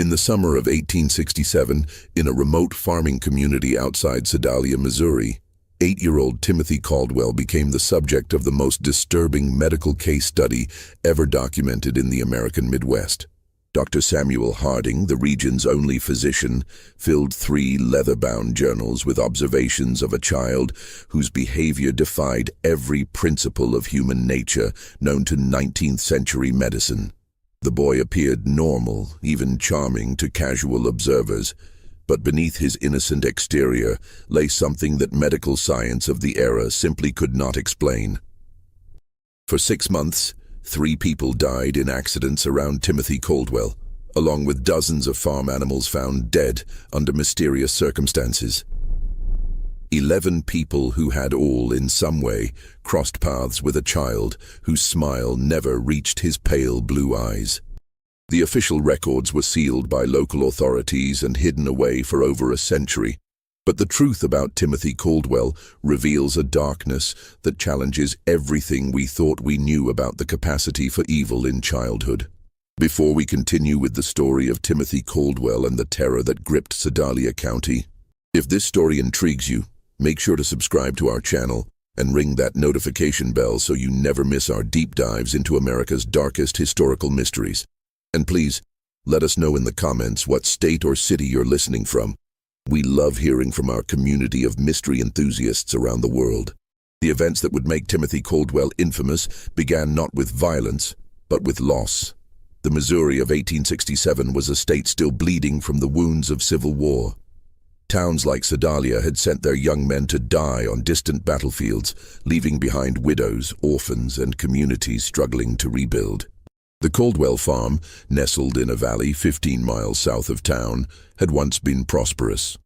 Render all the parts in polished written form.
In the summer of 1867, in a remote farming community outside Sedalia, Missouri, 8-year-old Timothy Caldwell became the subject of the most disturbing medical case study ever documented in the American Midwest. Dr. Samuel Harding, the region's only physician, filled 3 leather-bound journals with observations of a child whose behavior defied every principle of human nature known to 19th-century medicine. The boy appeared normal, even charming to casual observers, but beneath his innocent exterior lay something that medical science of the era simply could not explain. For 6 months, 3 people died in accidents around Timothy Caldwell, along with dozens of farm animals found dead under mysterious circumstances. 11 people who had all, in some way, crossed paths with a child whose smile never reached his pale blue eyes. The official records were sealed by local authorities and hidden away for over a century, but the truth about Timothy Caldwell reveals a darkness that challenges everything we thought we knew about the capacity for evil in childhood. Before we continue with the story of Timothy Caldwell and the terror that gripped Sedalia County, if this story intrigues you, make sure to subscribe to our channel and ring that notification bell so you never miss our deep dives into America's darkest historical mysteries. And please, let us know in the comments what state or city you're listening from. We love hearing from our community of mystery enthusiasts around the world. The events that would make Timothy Caldwell infamous began not with violence, but with loss. The Missouri of 1867 was a state still bleeding from the wounds of civil war. Towns like Sedalia had sent their young men to die on distant battlefields, leaving behind widows, orphans, and communities struggling to rebuild. The Caldwell farm, nestled in a valley 15 miles south of town, had once been prosperous.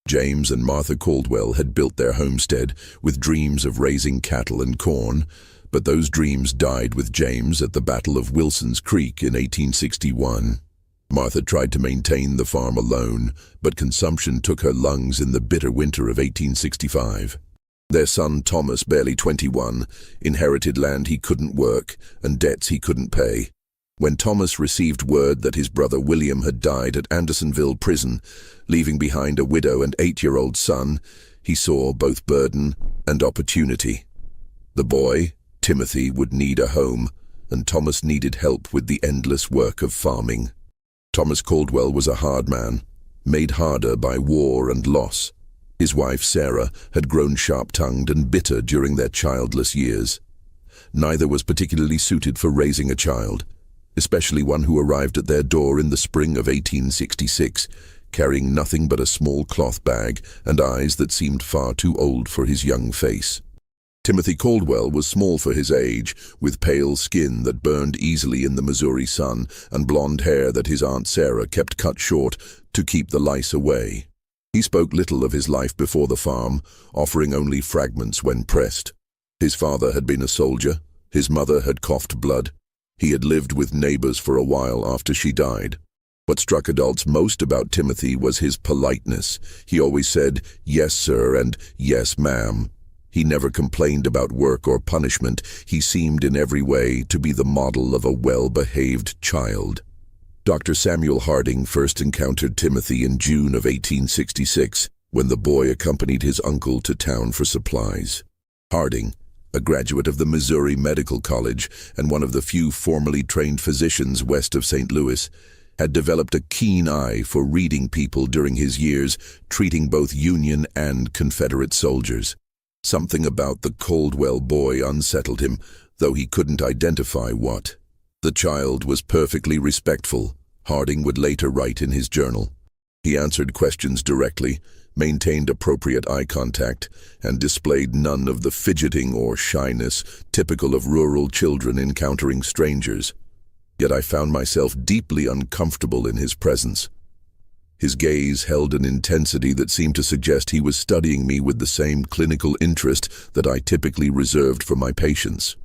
James and Martha Caldwell had built their homestead with dreams of raising cattle and corn, but those dreams died with James at the Battle of Wilson's Creek in 1861. Martha tried to maintain the farm alone, but consumption took her lungs in the bitter winter of 1865. Their son Thomas, barely 21, inherited land he couldn't work and debts he couldn't pay. When Thomas received word that his brother William had died at Andersonville prison, leaving behind a widow and 8-year-old son, he saw both burden and opportunity. The boy, Timothy, would need a home, and Thomas needed help with the endless work of farming. Thomas Caldwell was a hard man, made harder by war and loss. His wife, Sarah, had grown sharp-tongued and bitter during their childless years. Neither was particularly suited for raising a child, especially one who arrived at their door in the spring of 1866, carrying nothing but a small cloth bag and eyes that seemed far too old for his young face. Timothy Caldwell was small for his age, with pale skin that burned easily in the Missouri sun and blonde hair that his Aunt Sarah kept cut short to keep the lice away. He spoke little of his life before the farm, offering only fragments when pressed. His father had been a soldier. His mother had coughed blood. He had lived with neighbors for a while after she died. What struck adults most about Timothy was his politeness. He always said, "Yes, sir," and "Yes, ma'am." He never complained about work or punishment. He seemed in every way to be the model of a well-behaved child. Dr. Samuel Harding first encountered Timothy in June of 1866, when the boy accompanied his uncle to town for supplies. Harding, a graduate of the Missouri Medical College and one of the few formally trained physicians west of St. Louis, had developed a keen eye for reading people during his years treating both Union and Confederate soldiers. Something about the Caldwell boy unsettled him, though he couldn't identify what. The child was perfectly respectful, Harding would later write in his journal. He answered questions directly, maintained appropriate eye contact, and displayed none of the fidgeting or shyness typical of rural children encountering strangers. Yet I found myself deeply uncomfortable in his presence. His gaze held an intensity that seemed to suggest he was studying me with the same clinical interest that I typically reserved for my patients.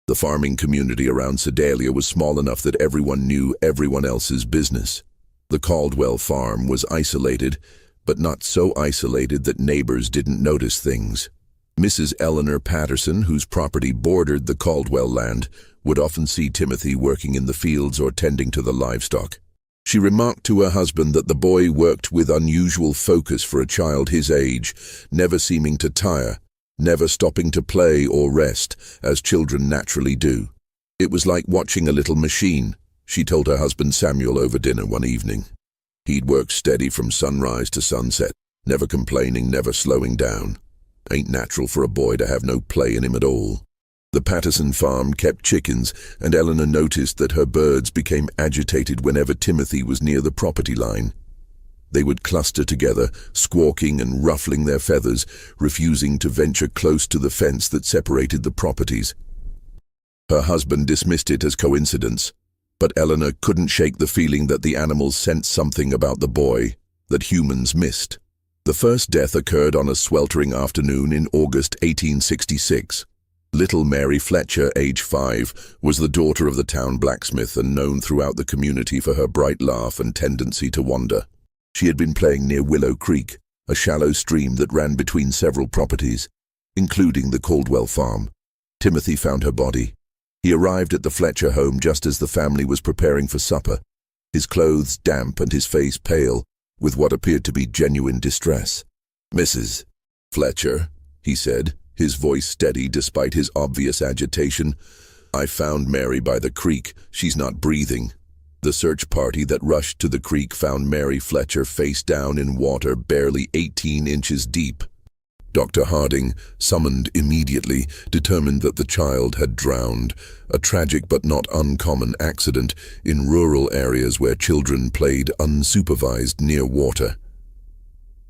The farming community around Sedalia was small enough that everyone knew everyone else's business. The Caldwell farm was isolated, but not so isolated that neighbors didn't notice things. Mrs. Eleanor Patterson, whose property bordered the Caldwell land, would often see Timothy working in the fields or tending to the livestock. She remarked to her husband that the boy worked with unusual focus for a child his age, never seeming to tire, never stopping to play or rest, as children naturally do. It was like watching a little machine, she told her husband Samuel over dinner one evening. He'd work steady from sunrise to sunset, never complaining, never slowing down. Ain't natural for a boy to have no play in him at all. The Patterson farm kept chickens, and Eleanor noticed that her birds became agitated whenever Timothy was near the property line. They would cluster together, squawking and ruffling their feathers, refusing to venture close to the fence that separated the properties. Her husband dismissed it as coincidence, but Eleanor couldn't shake the feeling that the animals sensed something about the boy that humans missed. The first death occurred on a sweltering afternoon in August 1866. Little Mary Fletcher, age 5, was the daughter of the town blacksmith and known throughout the community for her bright laugh and tendency to wander. She had been playing near Willow Creek, a shallow stream that ran between several properties, including the Caldwell farm. Timothy found her body. He arrived at the Fletcher home just as the family was preparing for supper, his clothes damp and his face pale, with what appeared to be genuine distress. "Mrs. Fletcher," he said, his voice steady despite his obvious agitation, "I found Mary by the creek. She's not breathing." The search party that rushed to the creek found Mary Fletcher face down in water barely 18 inches deep. Dr. Harding, summoned immediately, determined that the child had drowned, a tragic but not uncommon accident in rural areas where children played unsupervised near water.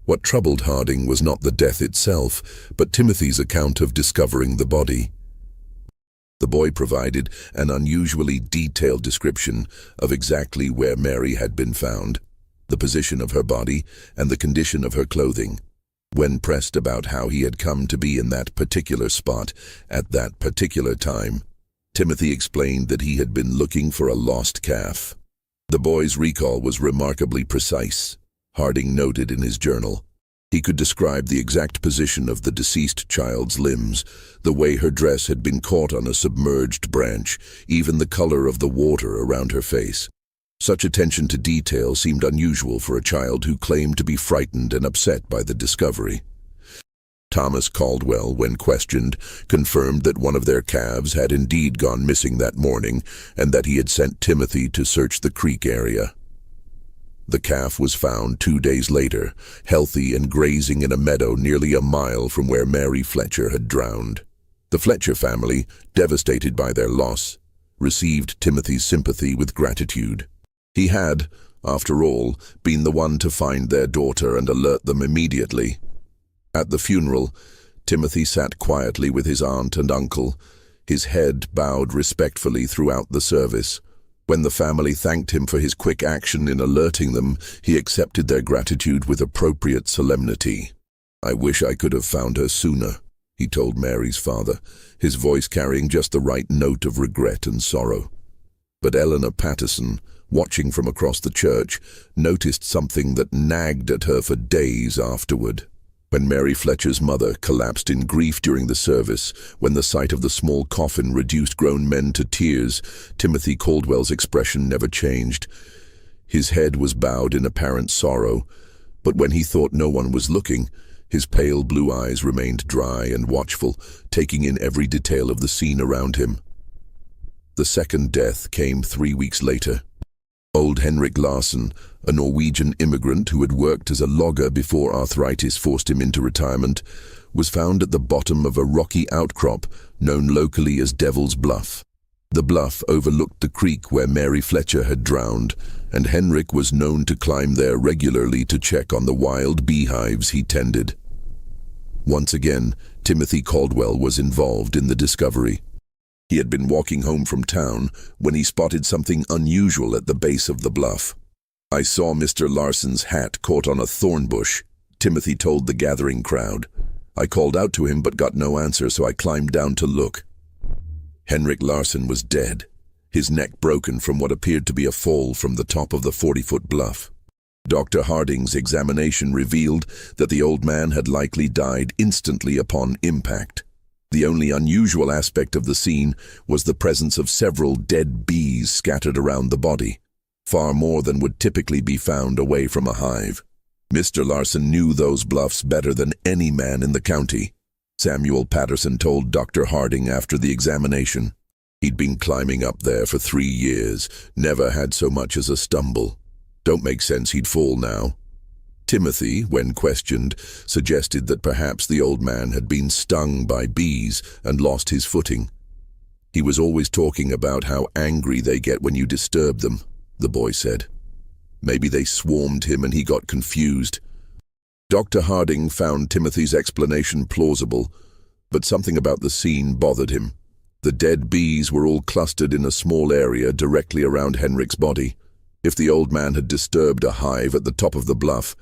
What troubled Harding was not the death itself, but Timothy's account of discovering the body. The boy provided an unusually detailed description of exactly where Mary had been found, the position of her body, and the condition of her clothing. When pressed about how he had come to be in that particular spot at that particular time, Timothy explained that he had been looking for a lost calf. The boy's recall was remarkably precise, Harding noted in his journal. He could describe the exact position of the deceased child's limbs, the way her dress had been caught on a submerged branch, even the color of the water around her face. Such attention to detail seemed unusual for a child who claimed to be frightened and upset by the discovery. Thomas Caldwell, when questioned, confirmed that one of their calves had indeed gone missing that morning and that he had sent Timothy to search the creek area. The calf was found 2 days later, healthy and grazing in a meadow nearly a mile from where Mary Fletcher had drowned. The Fletcher family, devastated by their loss, received Timothy's sympathy with gratitude. He had, after all, been the one to find their daughter and alert them immediately. At the funeral, Timothy sat quietly with his aunt and uncle, his head bowed respectfully throughout the service. When the family thanked him for his quick action in alerting them, he accepted their gratitude with appropriate solemnity. "I wish I could have found her sooner," he told Mary's father, his voice carrying just the right note of regret and sorrow. But Eleanor Patterson, watching from across the church, noticed something that nagged at her for days afterward. When Mary Fletcher's mother collapsed in grief during the service, when the sight of the small coffin reduced grown men to tears, Timothy Caldwell's expression never changed. His head was bowed in apparent sorrow, but when he thought no one was looking, his pale blue eyes remained dry and watchful, taking in every detail of the scene around him. The second death came 3 weeks later. Old Henrik Larsson, a Norwegian immigrant who had worked as a logger before arthritis forced him into retirement, was found at the bottom of a rocky outcrop known locally as Devil's Bluff. The bluff overlooked the creek where Mary Fletcher had drowned, and Henrik was known to climb there regularly to check on the wild beehives he tended. Once again, Timothy Caldwell was involved in the discovery. He had been walking home from town when he spotted something unusual at the base of the bluff. "I saw Mr. Larsson's hat caught on a thorn bush," Timothy told the gathering crowd. "I called out to him but got no answer, so I climbed down to look." Henrik Larsson was dead, his neck broken from what appeared to be a fall from the top of the 40-foot bluff. Dr. Harding's examination revealed that the old man had likely died instantly upon impact. The only unusual aspect of the scene was the presence of several dead bees scattered around the body. far more than would typically be found away from a hive. Mr. Larson knew those bluffs better than any man in the county, Samuel Patterson told Dr. Harding after the examination. He'd been climbing up there for 3 years, never had so much as a stumble. Don't make sense he'd fall now. Timothy, when questioned, suggested that perhaps the old man had been stung by bees and lost his footing. He was always talking about how angry they get when you disturb them, the boy said. Maybe they swarmed him and he got confused. Dr. Harding found Timothy's explanation plausible, but something about the scene bothered him. The dead bees were all clustered in a small area directly around Henrik's body. If the old man had disturbed a hive at the top of the bluff,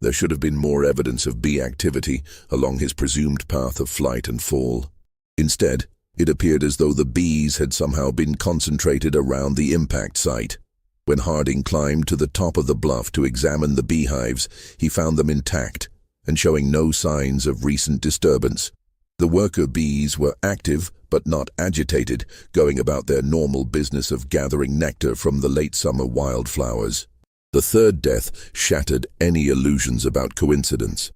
there should have been more evidence of bee activity along his presumed path of flight and fall. Instead, it appeared as though the bees had somehow been concentrated around the impact site. When Harding climbed to the top of the bluff to examine the beehives, he found them intact and showing no signs of recent disturbance. The worker bees were active but not agitated, going about their normal business of gathering nectar from the late summer wildflowers. The third death shattered any illusions about coincidence.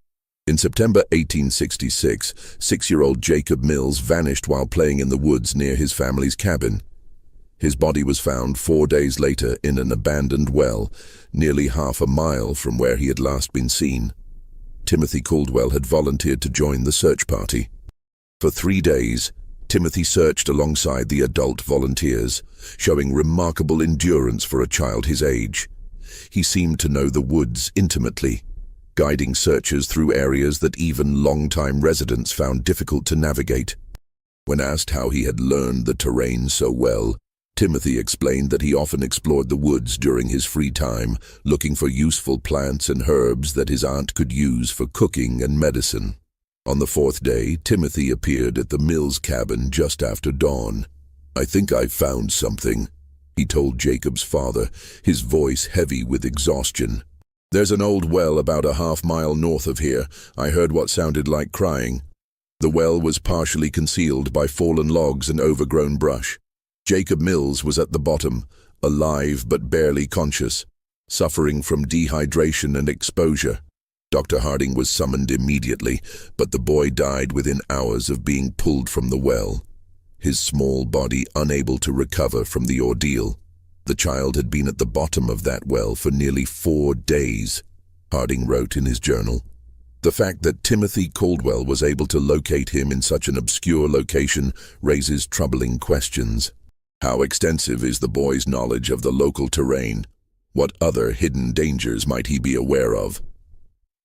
In September 1866, 6-year-old Jacob Mills vanished while playing in the woods near his family's cabin. His body was found 4 days later in an abandoned well, nearly half a mile from where he had last been seen. Timothy Caldwell had volunteered to join the search party. For 3 days, Timothy searched alongside the adult volunteers, showing remarkable endurance for a child his age. He seemed to know the woods intimately, guiding searchers through areas that even long-time residents found difficult to navigate. When asked how he had learned the terrain so well, Timothy explained that he often explored the woods during his free time, looking for useful plants and herbs that his aunt could use for cooking and medicine. On the 4th day, Timothy appeared at the Mills cabin just after dawn. "I think I've found something," he told Jacob's father, his voice heavy with exhaustion. "There's an old well about a half-mile north of here. I heard what sounded like crying." The well was partially concealed by fallen logs and overgrown brush. Jacob Mills was at the bottom, alive but barely conscious, suffering from dehydration and exposure. Dr. Harding was summoned immediately, but the boy died within hours of being pulled from the well, his small body unable to recover from the ordeal. The child had been at the bottom of that well for nearly 4 days, Harding wrote in his journal. The fact that Timothy Caldwell was able to locate him in such an obscure location raises troubling questions. How extensive is the boy's knowledge of the local terrain? What other hidden dangers might he be aware of?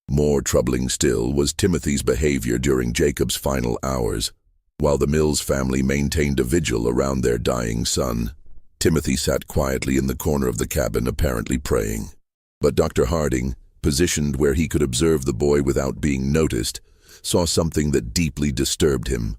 More troubling still was Timothy's behavior during Jacob's final hours. While the Mills family maintained a vigil around their dying son, Timothy sat quietly in the corner of the cabin, apparently praying. But Dr. Harding, positioned where he could observe the boy without being noticed, saw something that deeply disturbed him.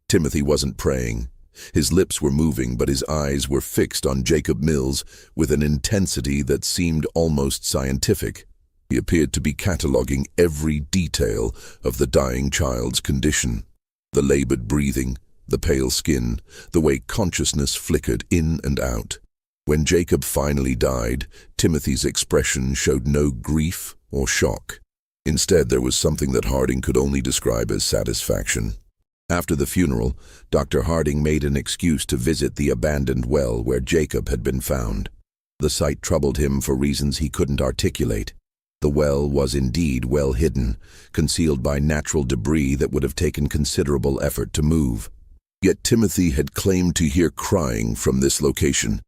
Timothy wasn't praying. His lips were moving, but his eyes were fixed on Jacob Mills with an intensity that seemed almost scientific. He appeared to be cataloging every detail of the dying child's condition. The labored breathing, the pale skin, the way consciousness flickered in and out. When Jacob finally died, Timothy's expression showed no grief or shock. Instead, there was something that Harding could only describe as satisfaction. After the funeral, Dr. Harding made an excuse to visit the abandoned well where Jacob had been found. The site troubled him for reasons he couldn't articulate. The well was indeed well hidden, concealed by natural debris that would have taken considerable effort to move. Yet Timothy had claimed to hear crying from this location,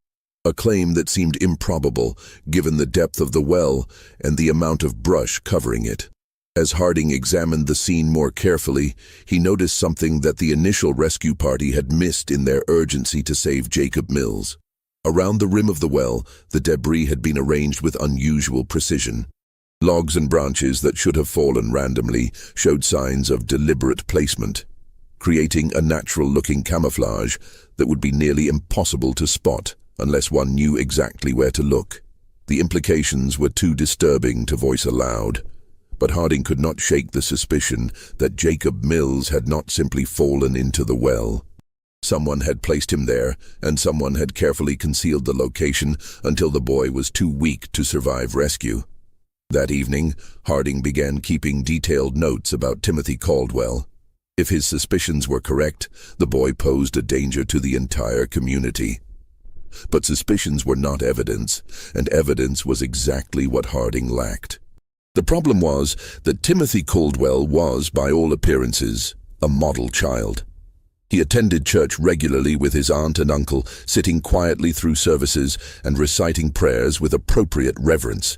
a claim that seemed improbable given the depth of the well and the amount of brush covering it. As Harding examined the scene more carefully, he noticed something that the initial rescue party had missed in their urgency to save Jacob Mills. Around the rim of the well, the debris had been arranged with unusual precision. Logs and branches that should have fallen randomly showed signs of deliberate placement, creating a natural-looking camouflage that would be nearly impossible to spot unless one knew exactly where to look. The implications were too disturbing to voice aloud, but Harding could not shake the suspicion that Jacob Mills had not simply fallen into the well. Someone had placed him there, and someone had carefully concealed the location until the boy was too weak to survive rescue. That evening, Harding began keeping detailed notes about Timothy Caldwell. If his suspicions were correct, the boy posed a danger to the entire community. But suspicions were not evidence, and evidence was exactly what Harding lacked. The problem was that Timothy Caldwell was, by all appearances, a model child. He attended church regularly with his aunt and uncle, sitting quietly through services and reciting prayers with appropriate reverence.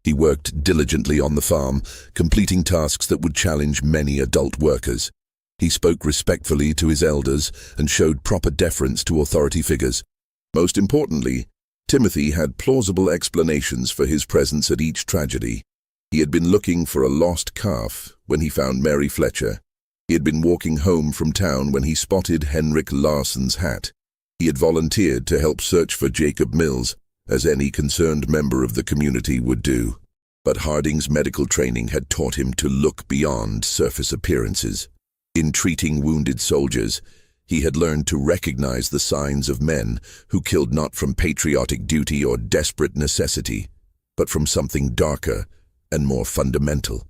He worked diligently on the farm, completing tasks that would challenge many adult workers. He spoke respectfully to his elders and showed proper deference to authority figures. Most importantly, Timothy had plausible explanations for his presence at each tragedy. He had been looking for a lost calf when he found Mary Fletcher. He had been walking home from town when he spotted Henrik Larsson's hat. He had volunteered to help search for Jacob Mills, as any concerned member of the community would do. But Harding's medical training had taught him to look beyond surface appearances. In treating wounded soldiers, he had learned to recognize the signs of men who killed not from patriotic duty or desperate necessity, but from something darker and more fundamental.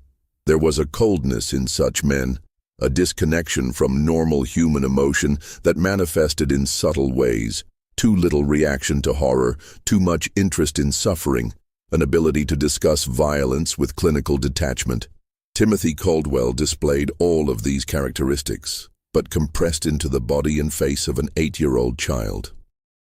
There was a coldness in such men, a disconnection from normal human emotion that manifested in subtle ways: too little reaction to horror, too much interest in suffering, an ability to discuss violence with clinical detachment. Timothy Caldwell displayed all of these characteristics, but compressed into the body and face of an 8-year-old child.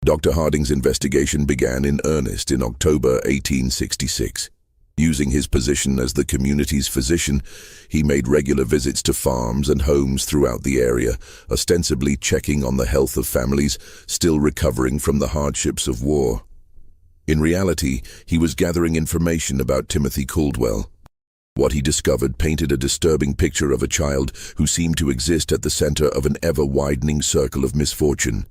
Dr. Harding's investigation began in earnest in October 1866. Using his position as the community's physician, he made regular visits to farms and homes throughout the area, ostensibly checking on the health of families still recovering from the hardships of war. In reality, he was gathering information about Timothy Caldwell. What he discovered painted a disturbing picture of a child who seemed to exist at the center of an ever-widening circle of misfortune.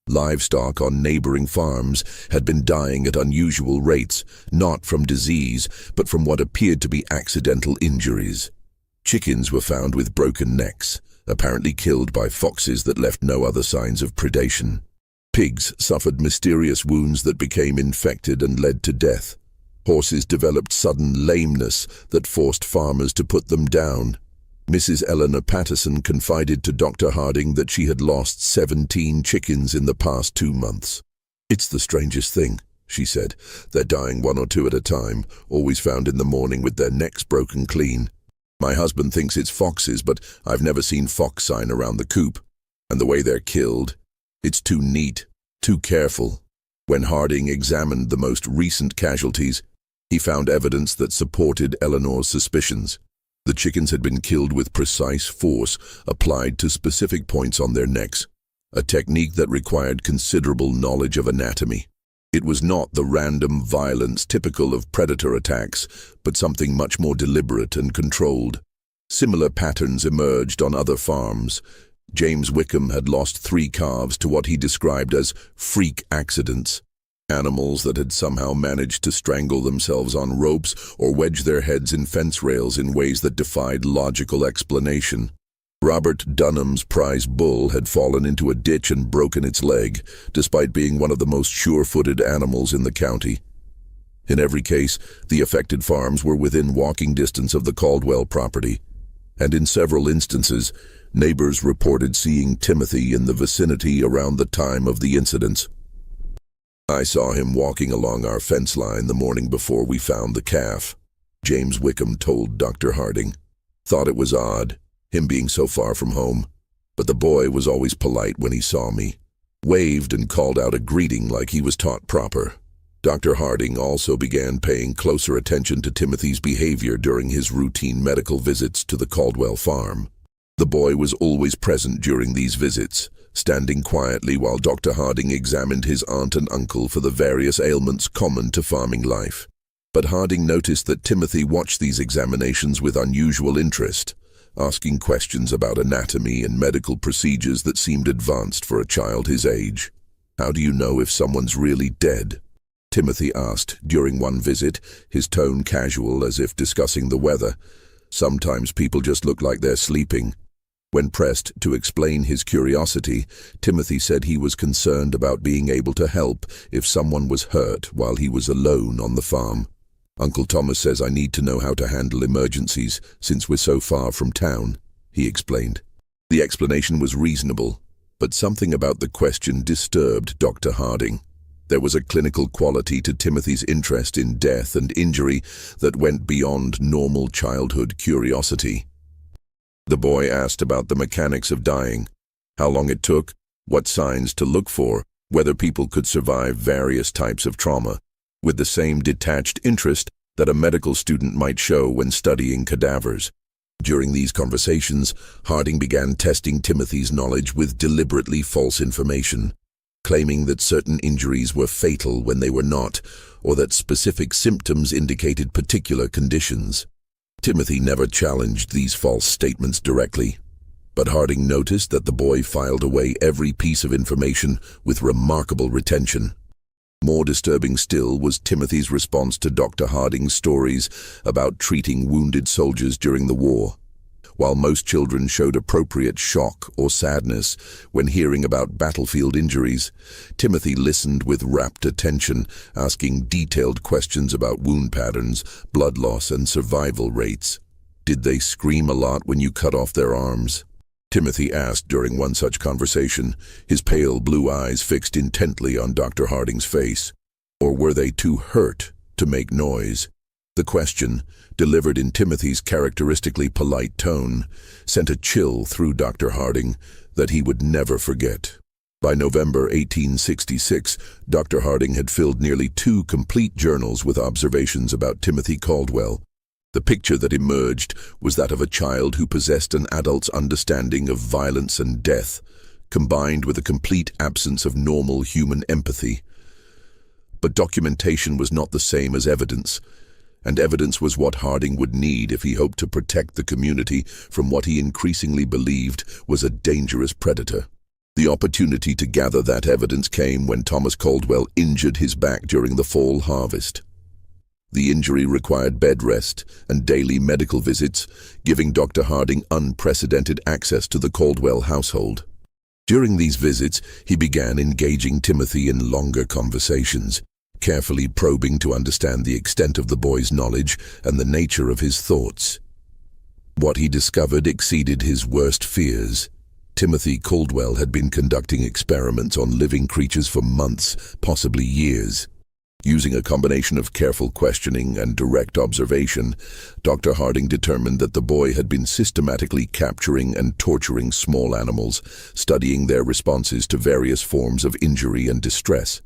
Livestock on neighboring farms had been dying at unusual rates, not from disease, but from what appeared to be accidental injuries. Chickens were found with broken necks, apparently killed by foxes that left no other signs of predation. Pigs suffered mysterious wounds that became infected and led to death. Horses developed sudden lameness that forced farmers to put them down. Mrs. Eleanor Patterson confided to Dr. Harding that she had lost 17 chickens in the past 2 months. "It's the strangest thing," she said. "They're dying 1 or 2 at a time, always found in the morning with their necks broken clean. My husband thinks it's foxes, but I've never seen fox sign around the coop. And the way they're killed, it's too neat, too careful." When Harding examined the most recent casualties, he found evidence that supported Eleanor's suspicions. The chickens had been killed with precise force applied to specific points on their necks, a technique that required considerable knowledge of anatomy. It was not the random violence typical of predator attacks, but something much more deliberate and controlled. Similar patterns emerged on other farms. James Wickham had lost 3 calves to what he described as freak accidents. Animals that had somehow managed to strangle themselves on ropes or wedge their heads in fence rails in ways that defied logical explanation. Robert Dunham's prize bull had fallen into a ditch and broken its leg, despite being one of the most sure-footed animals in the county. In every case, the affected farms were within walking distance of the Caldwell property, and in several instances, neighbors reported seeing Timothy in the vicinity around the time of the incidents. "I saw him walking along our fence line the morning before we found the calf," James Wickham told Dr. Harding. "Thought it was odd, him being so far from home, but the boy was always polite when he saw me. Waved and called out a greeting like he was taught proper." Dr. Harding also began paying closer attention to Timothy's behavior during his routine medical visits to the Caldwell farm. The boy was always present during these visits, standing quietly while Dr. Harding examined his aunt and uncle for the various ailments common to farming life. But Harding noticed that Timothy watched these examinations with unusual interest, asking questions about anatomy and medical procedures that seemed advanced for a child his age. "How do you know if someone's really dead?" Timothy asked during one visit, his tone casual as if discussing the weather. "Sometimes people just look like they're sleeping." When pressed to explain his curiosity, Timothy said he was concerned about being able to help if someone was hurt while he was alone on the farm. "Uncle Thomas says I need to know how to handle emergencies since we're so far from town," he explained. The explanation was reasonable, but something about the question disturbed Dr. Harding. There was a clinical quality to Timothy's interest in death and injury that went beyond normal childhood curiosity. The boy asked about the mechanics of dying, how long it took, what signs to look for, whether people could survive various types of trauma, with the same detached interest that a medical student might show when studying cadavers. During these conversations, Harding began testing Timothy's knowledge with deliberately false information, claiming that certain injuries were fatal when they were not, or that specific symptoms indicated particular conditions. Timothy never challenged these false statements directly, but Harding noticed that the boy filed away every piece of information with remarkable retention. More disturbing still was Timothy's response to Dr. Harding's stories about treating wounded soldiers during the war. While most children showed appropriate shock or sadness when hearing about battlefield injuries, Timothy listened with rapt attention, asking detailed questions about wound patterns, blood loss, and survival rates. "Did they scream a lot when you cut off their arms?" Timothy asked during one such conversation, his pale blue eyes fixed intently on Dr. Harding's face. "Or were they too hurt to make noise?" The question, delivered in Timothy's characteristically polite tone, sent a chill through Dr. Harding that he would never forget. By November 1866, Dr. Harding had filled nearly 2 complete journals with observations about Timothy Caldwell. The picture that emerged was that of a child who possessed an adult's understanding of violence and death, combined with a complete absence of normal human empathy. But documentation was not the same as evidence, and evidence was what Harding would need if he hoped to protect the community from what he increasingly believed was a dangerous predator. The opportunity to gather that evidence came when Thomas Caldwell injured his back during the fall harvest. The injury required bed rest and daily medical visits, giving Dr. Harding unprecedented access to the Caldwell household. During these visits, he began engaging Timothy in longer conversations, carefully probing to understand the extent of the boy's knowledge and the nature of his thoughts. What he discovered exceeded his worst fears. Timothy Caldwell had been conducting experiments on living creatures for months, possibly years. Using a combination of careful questioning and direct observation, Dr. Harding determined that the boy had been systematically capturing and torturing small animals, studying their responses to various forms of injury and distress.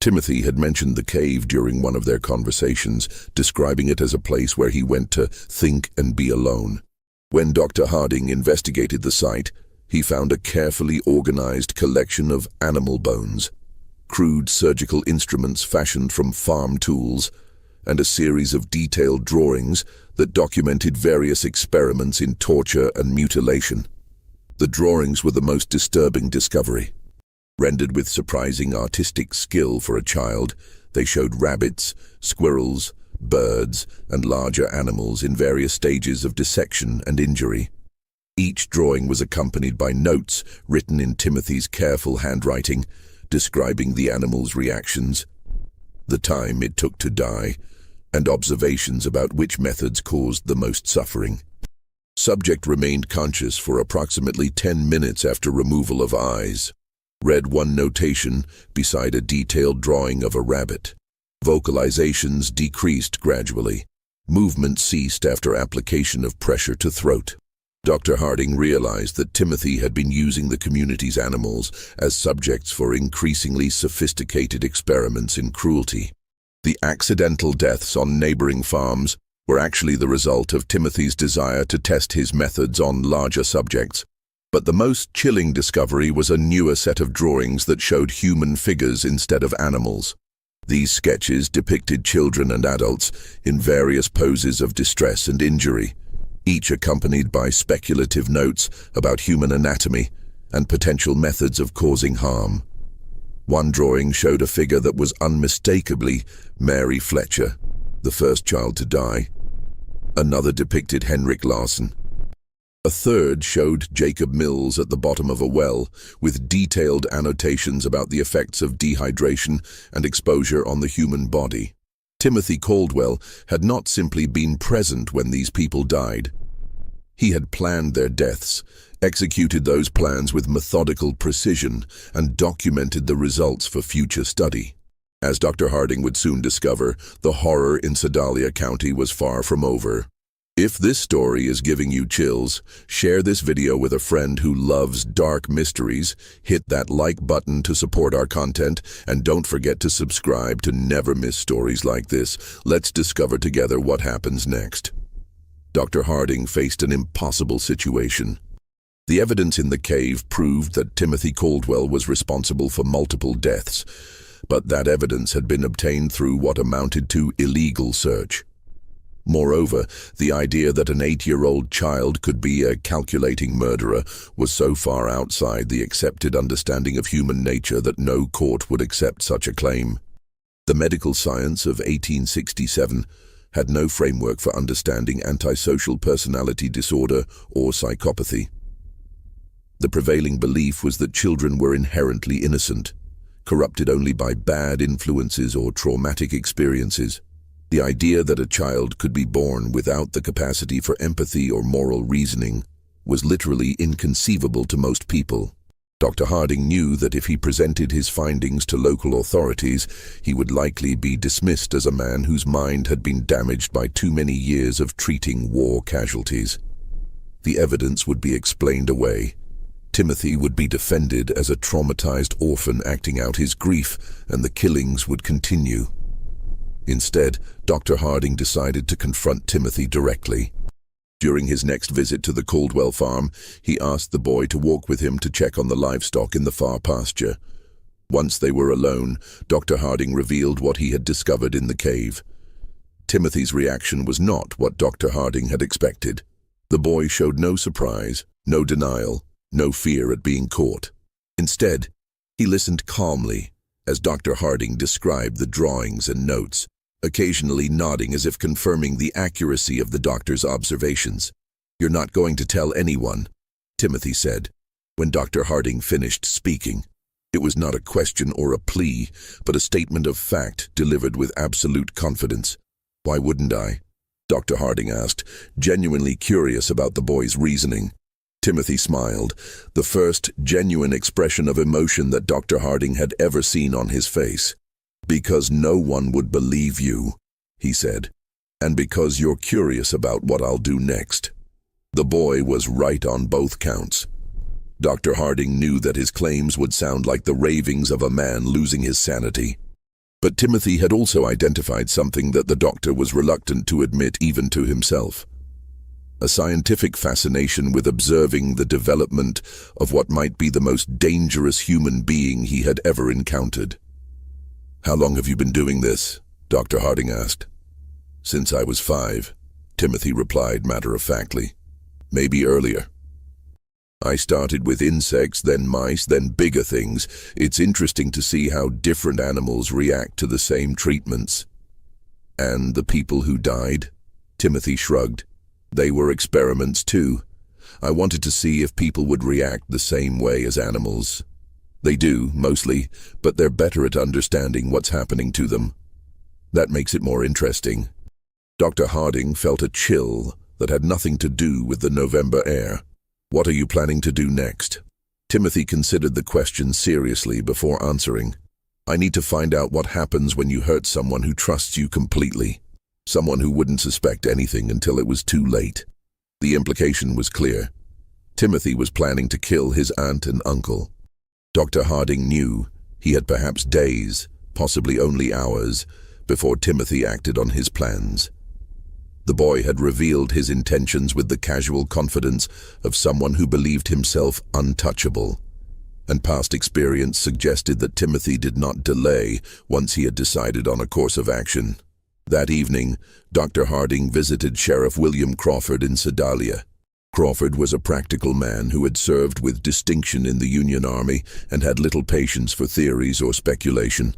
Timothy had mentioned the cave during one of their conversations, describing it as a place where he went to think and be alone. When Dr. Harding investigated the site, he found a carefully organized collection of animal bones, crude surgical instruments fashioned from farm tools, and a series of detailed drawings that documented various experiments in torture and mutilation. The drawings were the most disturbing discovery. Rendered with surprising artistic skill for a child, they showed rabbits, squirrels, birds, and larger animals in various stages of dissection and injury. Each drawing was accompanied by notes written in Timothy's careful handwriting, describing the animal's reactions, the time it took to die, and observations about which methods caused the most suffering. Subject remained conscious for approximately 10 minutes after removal of eyes. Read one notation beside a detailed drawing of a rabbit. Vocalizations decreased gradually. Movement ceased after application of pressure to throat. Dr. Harding realized that Timothy had been using the community's animals as subjects for increasingly sophisticated experiments in cruelty. The accidental deaths on neighboring farms were actually the result of Timothy's desire to test his methods on larger subjects. But the most chilling discovery was a newer set of drawings that showed human figures instead of animals. These sketches depicted children and adults in various poses of distress and injury, each accompanied by speculative notes about human anatomy and potential methods of causing harm. One drawing showed a figure that was unmistakably Mary Fletcher, the first child to die. Another depicted Henrik Larsen, A third showed Jacob Mills at the bottom of a well, with detailed annotations about the effects of dehydration and exposure on the human body. Timothy Caldwell had not simply been present when these people died. He had planned their deaths, executed those plans with methodical precision, and documented the results for future study. As Dr. Harding would soon discover, the horror in Sedalia County was far from over. If this story is giving you chills, share this video with a friend who loves dark mysteries, hit that like button to support our content, and don't forget to subscribe to never miss stories like this. Let's discover together what happens next. Dr. Harding faced an impossible situation. The evidence in the cave proved that Timothy Caldwell was responsible for multiple deaths, but that evidence had been obtained through what amounted to illegal search. Moreover, the idea that an 8-year-old child could be a calculating murderer was so far outside the accepted understanding of human nature that no court would accept such a claim. The medical science of 1867 had no framework for understanding antisocial personality disorder or psychopathy. The prevailing belief was that children were inherently innocent, corrupted only by bad influences or traumatic experiences. The idea that a child could be born without the capacity for empathy or moral reasoning was literally inconceivable to most people. Dr. Harding knew that if he presented his findings to local authorities, he would likely be dismissed as a man whose mind had been damaged by too many years of treating war casualties. The evidence would be explained away. Timothy would be defended as a traumatized orphan acting out his grief, and the killings would continue. Instead, Dr. Harding decided to confront Timothy directly. During his next visit to the Caldwell farm, he asked the boy to walk with him to check on the livestock in the far pasture. Once they were alone, Dr. Harding revealed what he had discovered in the cave. Timothy's reaction was not what Dr. Harding had expected. The boy showed no surprise, no denial, no fear at being caught. Instead, he listened calmly as Dr. Harding described the drawings and notes, occasionally nodding as if confirming the accuracy of the doctor's observations. "You're not going to tell anyone," Timothy said, when Dr. Harding finished speaking. It was not a question or a plea, but a statement of fact delivered with absolute confidence. "Why wouldn't I?" Dr. Harding asked, genuinely curious about the boy's reasoning. Timothy smiled, the first genuine expression of emotion that Dr. Harding had ever seen on his face. "Because no one would believe you," he said, "and because you're curious about what I'll do next." The boy was right on both counts. Dr. Harding knew that his claims would sound like the ravings of a man losing his sanity. But Timothy had also identified something that the doctor was reluctant to admit even to himself. A scientific fascination with observing the development of what might be the most dangerous human being he had ever encountered. "How long have you been doing this?" Dr. Harding asked. "Since I was 5, Timothy replied matter-of-factly. "Maybe earlier. I started with insects, then mice, then bigger things. It's interesting to see how different animals react to the same treatments." "And the people who died?" Timothy shrugged. "They were experiments too. I wanted to see if people would react the same way as animals. They do, mostly, but they're better at understanding what's happening to them. That makes it more interesting." Dr. Harding felt a chill that had nothing to do with the November air. "What are you planning to do next?" Timothy considered the question seriously before answering. "I need to find out what happens when you hurt someone who trusts you completely. Someone who wouldn't suspect anything until it was too late." The implication was clear. Timothy was planning to kill his aunt and uncle. Dr. Harding knew he had perhaps days, possibly only hours, before Timothy acted on his plans. The boy had revealed his intentions with the casual confidence of someone who believed himself untouchable, and past experience suggested that Timothy did not delay once he had decided on a course of action. That evening, Dr. Harding visited Sheriff William Crawford in Sedalia. Crawford was a practical man who had served with distinction in the Union Army and had little patience for theories or speculation.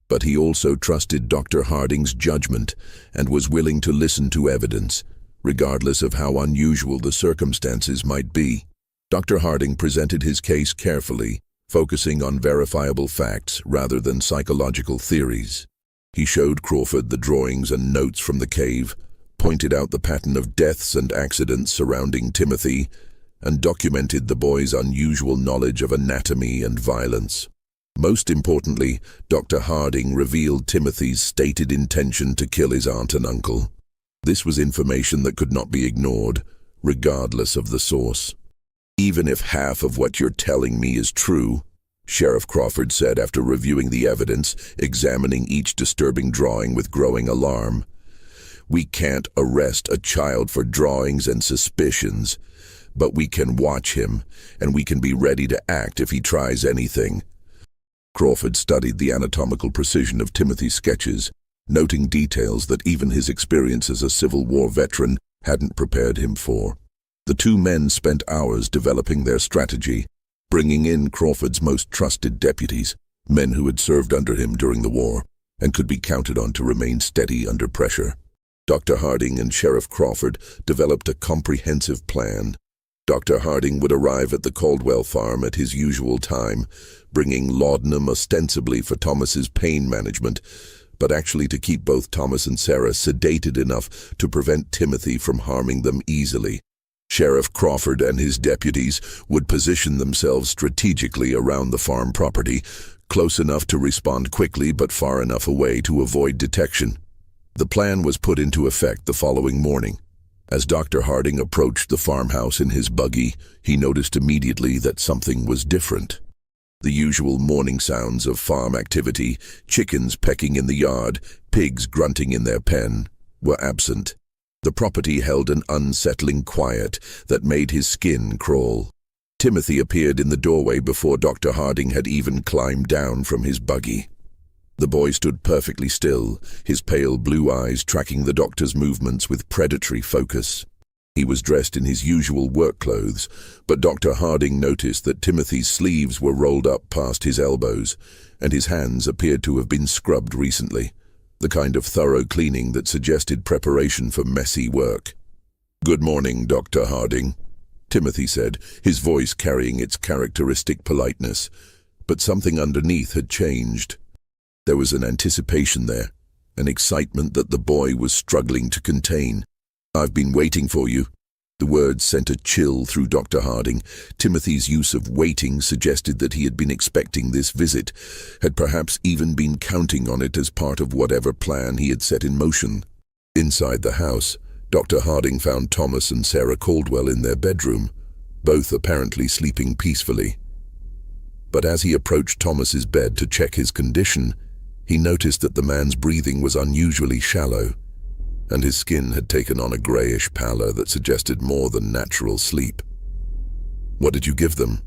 But he also trusted Dr. Harding's judgment and was willing to listen to evidence, regardless of how unusual the circumstances might be. Dr. Harding presented his case carefully, focusing on verifiable facts rather than psychological theories. He showed Crawford the drawings and notes from the cave, pointed out the pattern of deaths and accidents surrounding Timothy, and documented the boy's unusual knowledge of anatomy and violence. Most importantly, Dr. Harding revealed Timothy's stated intention to kill his aunt and uncle. This was information that could not be ignored, regardless of the source. "Even if half of what you're telling me is true," Sheriff Crawford said after reviewing the evidence, examining each disturbing drawing with growing alarm, "we can't arrest a child for drawings and suspicions, but we can watch him, and we can be ready to act if he tries anything." Crawford studied the anatomical precision of Timothy's sketches, noting details that even his experience as a Civil War veteran hadn't prepared him for. The two men spent hours developing their strategy, bringing in Crawford's most trusted deputies, men who had served under him during the war and could be counted on to remain steady under pressure. Dr. Harding and Sheriff Crawford developed a comprehensive plan. Dr. Harding would arrive at the Caldwell farm at his usual time, bringing laudanum ostensibly for Thomas's pain management, but actually to keep both Thomas and Sarah sedated enough to prevent Timothy from harming them easily. Sheriff Crawford and his deputies would position themselves strategically around the farm property, close enough to respond quickly but far enough away to avoid detection. The plan was put into effect the following morning. As Dr. Harding approached the farmhouse in his buggy, he noticed immediately that something was different. The usual morning sounds of farm activity, chickens pecking in the yard, pigs grunting in their pen, were absent. The property held an unsettling quiet that made his skin crawl. Timothy appeared in the doorway before Dr. Harding had even climbed down from his buggy. The boy stood perfectly still, his pale blue eyes tracking the doctor's movements with predatory focus. He was dressed in his usual work clothes, but Dr. Harding noticed that Timothy's sleeves were rolled up past his elbows, and his hands appeared to have been scrubbed recently, the kind of thorough cleaning that suggested preparation for messy work. "Good morning, Dr. Harding," Timothy said, his voice carrying its characteristic politeness, but something underneath had changed. There was an anticipation there, an excitement that the boy was struggling to contain. "I've been waiting for you." The words sent a chill through Dr. Harding. Timothy's use of waiting suggested that he had been expecting this visit, had perhaps even been counting on it as part of whatever plan he had set in motion. Inside the house, Dr. Harding found Thomas and Sarah Caldwell in their bedroom, both apparently sleeping peacefully. But as he approached Thomas's bed to check his condition, he noticed that the man's breathing was unusually shallow, and his skin had taken on a grayish pallor that suggested more than natural sleep. "What did you give them?"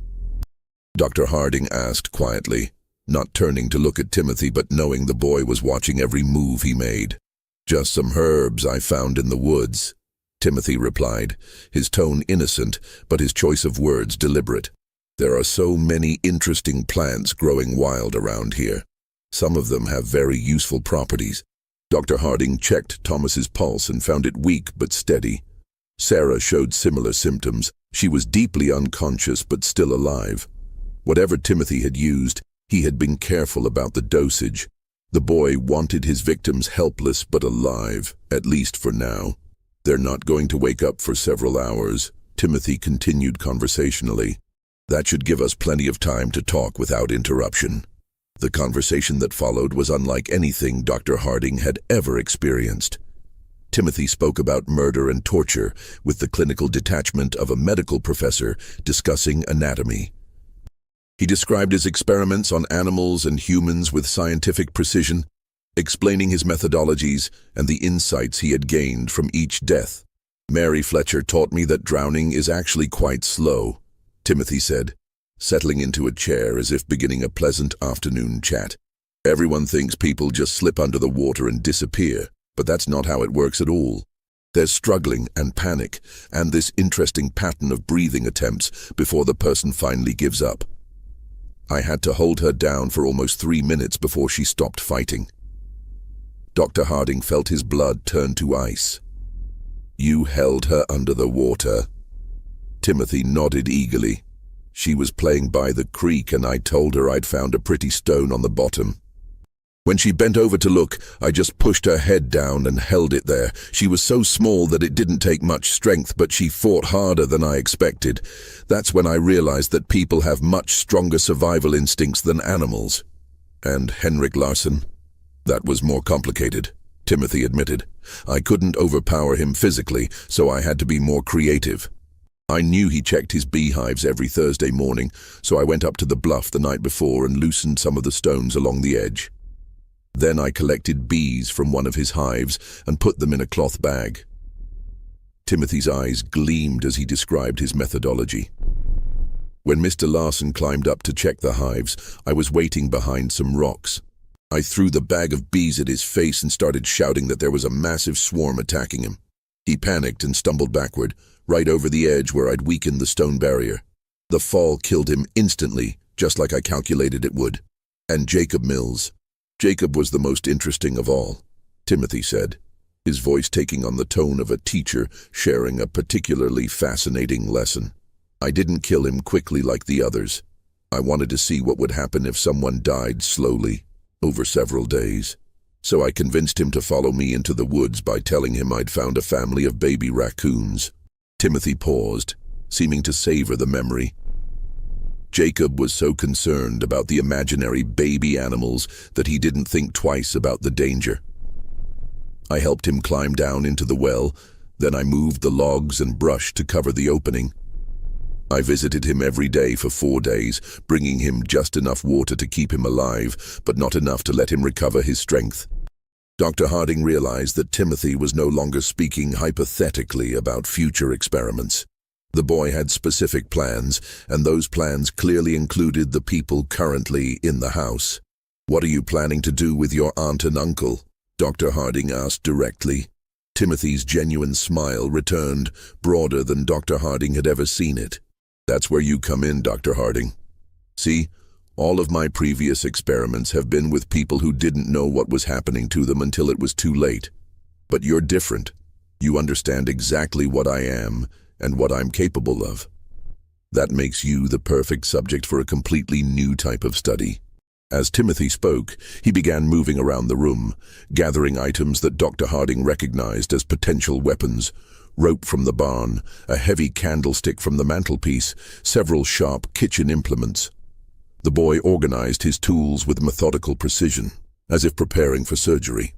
Dr. Harding asked quietly, not turning to look at Timothy but knowing the boy was watching every move he made. "Just some herbs I found in the woods," Timothy replied, his tone innocent but his choice of words deliberate. "There are so many interesting plants growing wild around here. Some of them have very useful properties." Dr. Harding checked Thomas's pulse and found it weak but steady. Sarah showed similar symptoms. She was deeply unconscious but still alive. Whatever Timothy had used, he had been careful about the dosage. The boy wanted his victims helpless but alive, at least for now. "They're not going to wake up for several hours," Timothy continued conversationally. "That should give us plenty of time to talk without interruption." The conversation that followed was unlike anything Dr. Harding had ever experienced. Timothy spoke about murder and torture with the clinical detachment of a medical professor discussing anatomy. He described his experiments on animals and humans with scientific precision, explaining his methodologies and the insights he had gained from each death. "Mary Fletcher taught me that drowning is actually quite slow," Timothy said, settling into a chair as if beginning a pleasant afternoon chat. "Everyone thinks people just slip under the water and disappear, but that's not how it works at all. There's struggling and panic, and this interesting pattern of breathing attempts before the person finally gives up. I had to hold her down for almost 3 minutes before she stopped fighting." Dr. Harding felt his blood turn to ice. You held her under the water. Timothy nodded eagerly. She was playing by the creek and I told her I'd found a pretty stone on the bottom. When she bent over to look, I just pushed her head down and held it there. She was so small that it didn't take much strength, but she fought harder than I expected. That's when I realized that people have much stronger survival instincts than animals. And Henrik Larsson? That was more complicated, Timothy admitted. I couldn't overpower him physically, so I had to be more creative. I knew he checked his beehives every Thursday morning, so I went up to the bluff the night before and loosened some of the stones along the edge. Then I collected bees from one of his hives and put them in a cloth bag. Timothy's eyes gleamed as he described his methodology. When Mr. Larsson climbed up to check the hives, I was waiting behind some rocks. I threw the bag of bees at his face and started shouting that there was a massive swarm attacking him. He panicked and stumbled backward, right over the edge where I'd weakened the stone barrier. The fall killed him instantly, just like I calculated it would. And Jacob Mills. Jacob was the most interesting of all, Timothy said, his voice taking on the tone of a teacher sharing a particularly fascinating lesson. I didn't kill him quickly like the others. I wanted to see what would happen if someone died slowly, over several days. So I convinced him to follow me into the woods by telling him I'd found a family of baby raccoons. Timothy paused, seeming to savor the memory. Jacob was so concerned about the imaginary baby animals that he didn't think twice about the danger. I helped him climb down into the well, then I moved the logs and brush to cover the opening. I visited him every day for 4 days, bringing him just enough water to keep him alive, but not enough to let him recover his strength. Dr. Harding realized that Timothy was no longer speaking hypothetically about future experiments. The boy had specific plans, and those plans clearly included the people currently in the house. "What are you planning to do with your aunt and uncle?" Dr. Harding asked directly. Timothy's genuine smile returned, broader than Dr. Harding had ever seen it. "That's where you come in, Dr. Harding. See, all of my previous experiments have been with people who didn't know what was happening to them until it was too late. But you're different. You understand exactly what I am and what I'm capable of. That makes you the perfect subject for a completely new type of study." As Timothy spoke, he began moving around the room, gathering items that Dr. Harding recognized as potential weapons: rope from the barn, a heavy candlestick from the mantelpiece, several sharp kitchen implements. The boy organized his tools with methodical precision, as if preparing for surgery.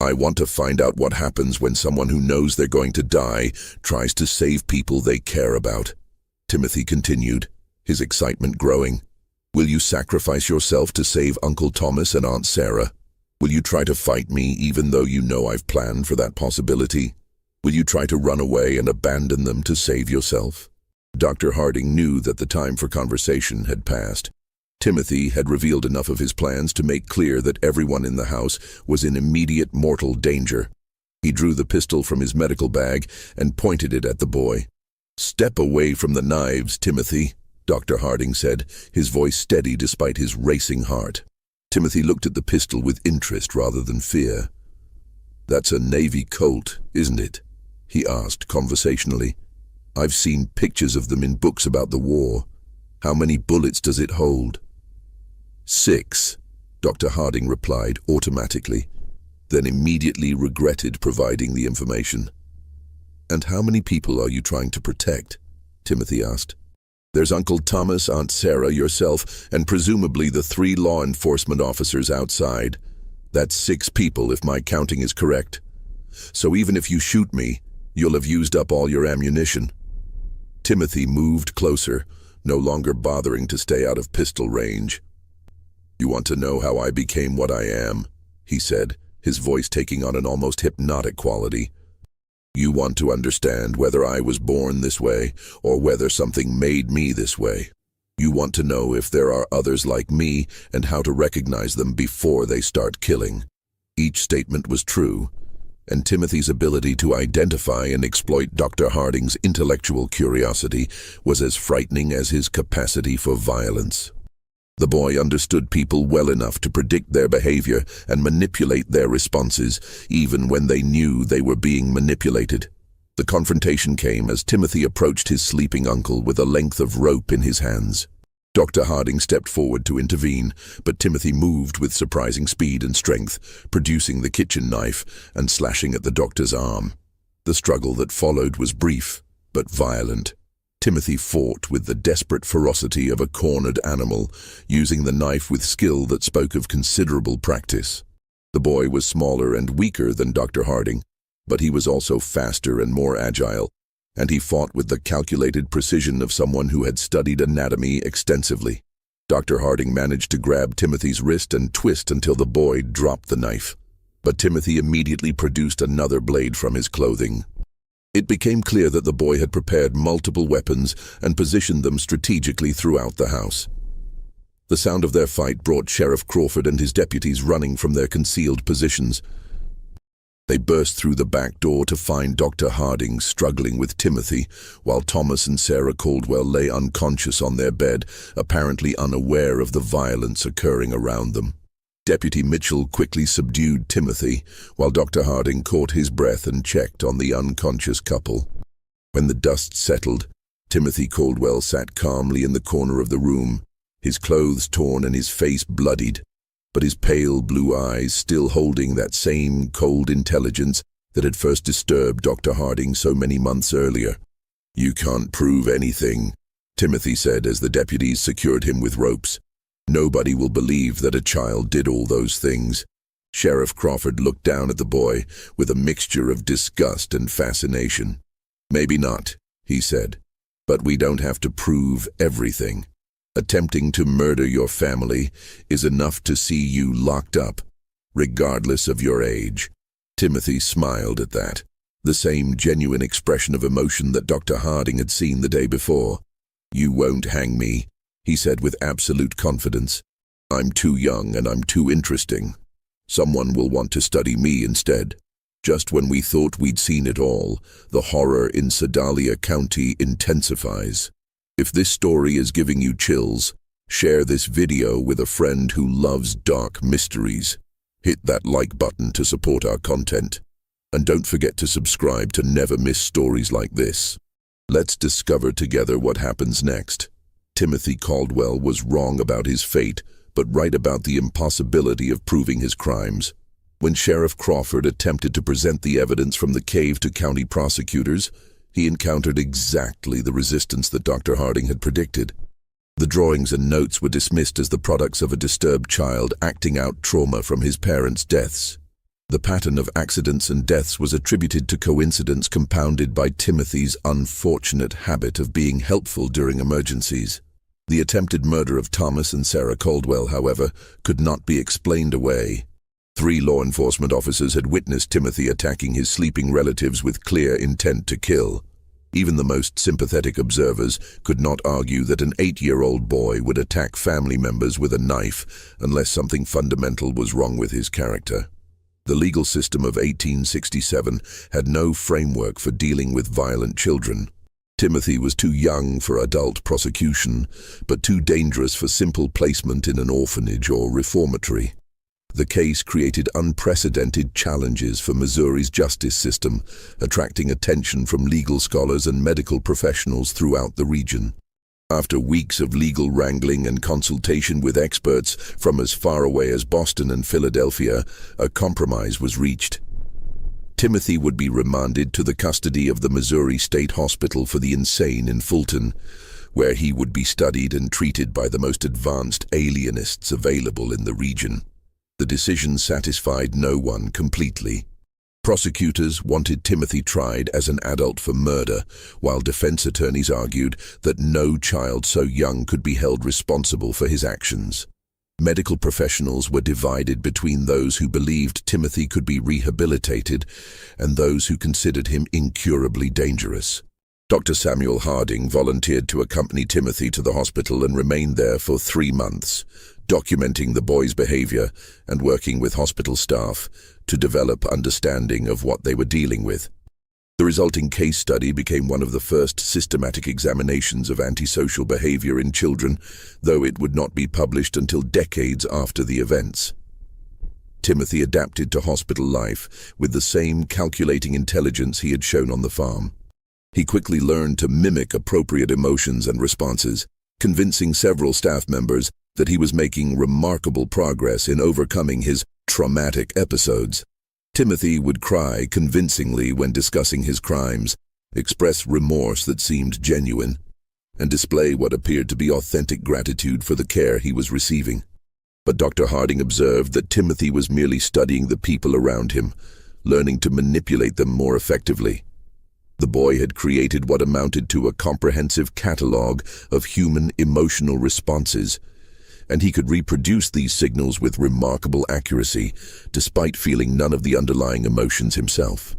"I want to find out what happens when someone who knows they're going to die tries to save people they care about," Timothy continued, his excitement growing. "Will you sacrifice yourself to save Uncle Thomas and Aunt Sarah? Will you try to fight me even though you know I've planned for that possibility? Will you try to run away and abandon them to save yourself?" Dr. Harding knew that the time for conversation had passed. Timothy had revealed enough of his plans to make clear that everyone in the house was in immediate mortal danger. He drew the pistol from his medical bag and pointed it at the boy. "Step away from the knives, Timothy," Dr. Harding said, his voice steady despite his racing heart. Timothy looked at the pistol with interest rather than fear. "That's a Navy Colt, isn't it?" he asked conversationally. "I've seen pictures of them in books about the war. How many bullets does it hold?" "6, Dr. Harding replied automatically, then immediately regretted providing the information. "And how many people are you trying to protect?" Timothy asked. "There's Uncle Thomas, Aunt Sarah, yourself, and presumably the 3 law enforcement officers outside. That's 6 people if my counting is correct. So even if you shoot me, you'll have used up all your ammunition." Timothy moved closer, no longer bothering to stay out of pistol range. "You want to know how I became what I am?" he said, his voice taking on an almost hypnotic quality. "You want to understand whether I was born this way or whether something made me this way. You want to know if there are others like me and how to recognize them before they start killing." Each statement was true, and Timothy's ability to identify and exploit Dr. Harding's intellectual curiosity was as frightening as his capacity for violence. The boy understood people well enough to predict their behavior and manipulate their responses, even when they knew they were being manipulated. The confrontation came as Timothy approached his sleeping uncle with a length of rope in his hands. Dr. Harding stepped forward to intervene, but Timothy moved with surprising speed and strength, producing the kitchen knife and slashing at the doctor's arm. The struggle that followed was brief, but violent. Timothy fought with the desperate ferocity of a cornered animal, using the knife with skill that spoke of considerable practice. The boy was smaller and weaker than Dr. Harding, but he was also faster and more agile, and he fought with the calculated precision of someone who had studied anatomy extensively. Dr. Harding managed to grab Timothy's wrist and twist until the boy dropped the knife, but Timothy immediately produced another blade from his clothing. It became clear that the boy had prepared multiple weapons and positioned them strategically throughout the house. The sound of their fight brought Sheriff Crawford and his deputies running from their concealed positions. They burst through the back door to find Dr. Harding struggling with Timothy, while Thomas and Sarah Caldwell lay unconscious on their bed, apparently unaware of the violence occurring around them. Deputy Mitchell quickly subdued Timothy, while Dr. Harding caught his breath and checked on the unconscious couple. When the dust settled, Timothy Caldwell sat calmly in the corner of the room, his clothes torn and his face bloodied, but his pale blue eyes still holding that same cold intelligence that had first disturbed Dr. Harding so many months earlier. "You can't prove anything," Timothy said as the deputies secured him with ropes. "Nobody will believe that a child did all those things." Sheriff Crawford looked down at the boy with a mixture of disgust and fascination. "Maybe not," he said, "but we don't have to prove everything. Attempting to murder your family is enough to see you locked up, regardless of your age." Timothy smiled at that, the same genuine expression of emotion that Dr. Harding had seen the day before. "You won't hang me," he said with absolute confidence. "I'm too young and I'm too interesting. Someone will want to study me instead." Just when we thought we'd seen it all, the horror in Sedalia County intensifies. If this story is giving you chills, share this video with a friend who loves dark mysteries. Hit that like button to support our content. And don't forget to subscribe to never miss stories like this. Let's discover together what happens next. Timothy Caldwell was wrong about his fate, but right about the impossibility of proving his crimes. When Sheriff Crawford attempted to present the evidence from the cave to county prosecutors, he encountered exactly the resistance that Dr. Harding had predicted. The drawings and notes were dismissed as the products of a disturbed child acting out trauma from his parents' deaths. The pattern of accidents and deaths was attributed to coincidence compounded by Timothy's unfortunate habit of being helpful during emergencies. The attempted murder of Thomas and Sarah Caldwell, however, could not be explained away. 3 law enforcement officers had witnessed Timothy attacking his sleeping relatives with clear intent to kill. Even the most sympathetic observers could not argue that an 8-year-old boy would attack family members with a knife unless something fundamental was wrong with his character. The legal system of 1867 had no framework for dealing with violent children. Timothy was too young for adult prosecution, but too dangerous for simple placement in an orphanage or reformatory. The case created unprecedented challenges for Missouri's justice system, attracting attention from legal scholars and medical professionals throughout the region. After weeks of legal wrangling and consultation with experts from as far away as Boston and Philadelphia, a compromise was reached. Timothy would be remanded to the custody of the Missouri State Hospital for the Insane in Fulton, where he would be studied and treated by the most advanced alienists available in the region. The decision satisfied no one completely. Prosecutors wanted Timothy tried as an adult for murder, while defense attorneys argued that no child so young could be held responsible for his actions. Medical professionals were divided between those who believed Timothy could be rehabilitated and those who considered him incurably dangerous. Dr. Samuel Harding volunteered to accompany Timothy to the hospital and remained there for 3 months, documenting the boy's behavior and working with hospital staff to develop understanding of what they were dealing with. The resulting case study became one of the first systematic examinations of antisocial behavior in children, though it would not be published until decades after the events. Timothy adapted to hospital life with the same calculating intelligence he had shown on the farm. He quickly learned to mimic appropriate emotions and responses, convincing several staff members that he was making remarkable progress in overcoming his traumatic episodes. Timothy would cry convincingly when discussing his crimes, express remorse that seemed genuine, and display what appeared to be authentic gratitude for the care he was receiving. But Dr. Harding observed that Timothy was merely studying the people around him, learning to manipulate them more effectively. The boy had created what amounted to a comprehensive catalog of human emotional responses, and he could reproduce these signals with remarkable accuracy, despite feeling none of the underlying emotions himself.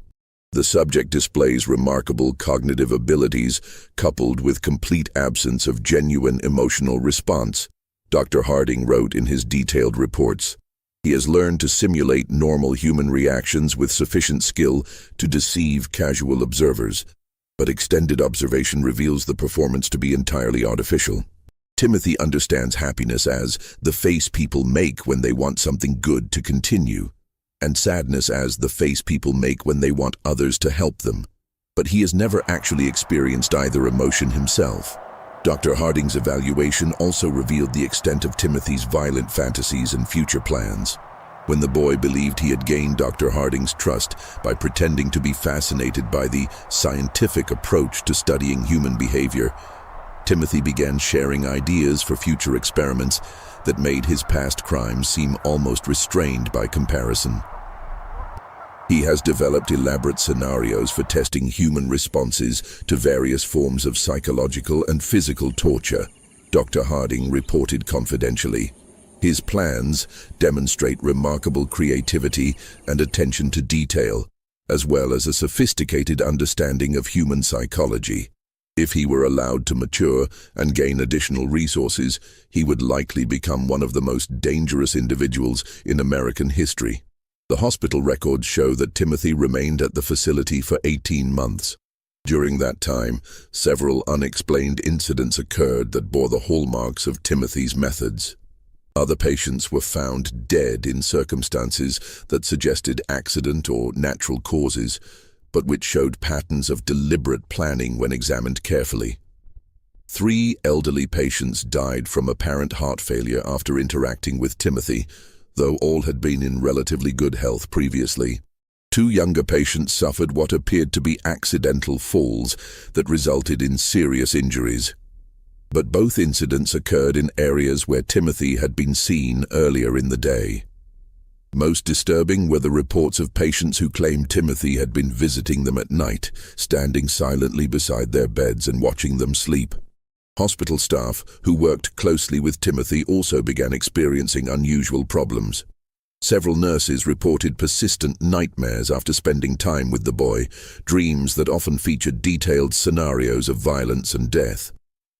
The subject displays remarkable cognitive abilities, coupled with complete absence of genuine emotional response, Dr. Harding wrote in his detailed reports. He has learned to simulate normal human reactions with sufficient skill to deceive casual observers, but extended observation reveals the performance to be entirely artificial. Timothy understands happiness as the face people make when they want something good to continue, and sadness as the face people make when they want others to help them. But he has never actually experienced either emotion himself. Dr. Harding's evaluation also revealed the extent of Timothy's violent fantasies and future plans. When the boy believed he had gained Dr. Harding's trust by pretending to be fascinated by the scientific approach to studying human behavior, Timothy began sharing ideas for future experiments that made his past crimes seem almost restrained by comparison. He has developed elaborate scenarios for testing human responses to various forms of psychological and physical torture, Dr. Harding reported confidentially. His plans demonstrate remarkable creativity and attention to detail, as well as a sophisticated understanding of human psychology. If he were allowed to mature and gain additional resources, he would likely become one of the most dangerous individuals in American history. The hospital records show that Timothy remained at the facility for 18 months. During that time, several unexplained incidents occurred that bore the hallmarks of Timothy's methods. Other patients were found dead in circumstances that suggested accident or natural causes, but which showed patterns of deliberate planning when examined carefully. 3 elderly patients died from apparent heart failure after interacting with Timothy, though all had been in relatively good health previously. 2 younger patients suffered what appeared to be accidental falls that resulted in serious injuries. But both incidents occurred in areas where Timothy had been seen earlier in the day. Most disturbing were the reports of patients who claimed Timothy had been visiting them at night, standing silently beside their beds and watching them sleep. Hospital staff who worked closely with Timothy also began experiencing unusual problems. Several nurses reported persistent nightmares after spending time with the boy, dreams that often featured detailed scenarios of violence and death.